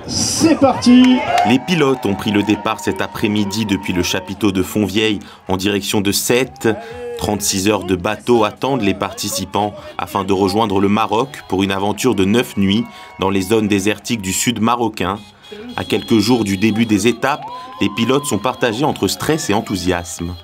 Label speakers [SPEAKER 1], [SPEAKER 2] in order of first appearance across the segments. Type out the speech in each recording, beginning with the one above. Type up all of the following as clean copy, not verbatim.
[SPEAKER 1] C'est parti!
[SPEAKER 2] Les pilotes ont pris le départ cet après-midi depuis le chapiteau de Fontvieille en direction de Sète. 36 heures de bateau attendent les participants afin de rejoindre le Maroc pour une aventure de 9 nuits dans les zones désertiques du sud marocain. À quelques jours du début des étapes, les pilotes sont partagés entre stress et enthousiasme.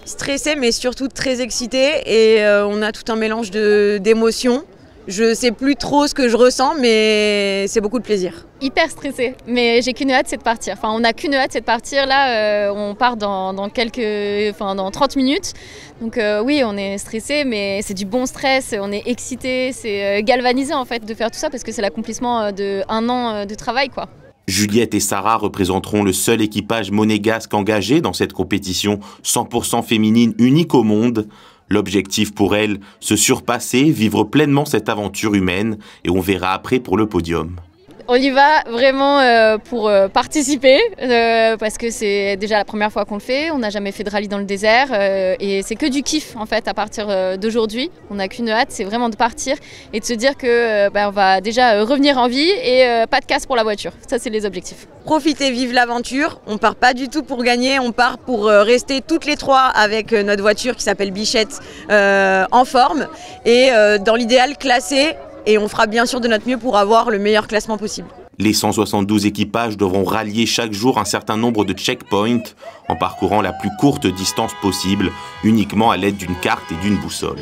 [SPEAKER 3] Stressé mais surtout très excité et on a tout un mélange d'émotions. Je sais plus trop ce que je ressens, mais c'est beaucoup de plaisir.
[SPEAKER 4] Hyper stressée, mais j'ai qu'une hâte, c'est de partir. Enfin, on n'a qu'une hâte, c'est de partir. Là, on part dans 30 minutes. Donc oui, on est stressé, mais c'est du bon stress. On est excité, c'est galvanisé en fait de faire tout ça parce que c'est l'accomplissement d'1 an de travail, quoi.
[SPEAKER 2] Juliette et Sarah représenteront le seul équipage monégasque engagé dans cette compétition 100% féminine unique au monde. L'objectif pour elles, se surpasser, vivre pleinement cette aventure humaine et on verra après pour le podium.
[SPEAKER 4] On y va vraiment pour participer parce que c'est déjà la première fois qu'on le fait. On n'a jamais fait de rallye dans le désert et c'est que du kiff en fait à partir d'aujourd'hui. On n'a qu'une hâte, c'est vraiment de partir et de se dire que on va déjà revenir en vie et pas de casse pour la voiture. Ça c'est les objectifs.
[SPEAKER 3] Profitez, vive l'aventure. On part pas du tout pour gagner, on part pour rester toutes les trois avec notre voiture qui s'appelle Bichette en forme et dans l'idéal classée. Et on fera bien sûr de notre mieux pour avoir le meilleur classement possible.
[SPEAKER 2] Les 172 équipages devront rallier chaque jour un certain nombre de checkpoints en parcourant la plus courte distance possible, uniquement à l'aide d'une carte et d'une boussole.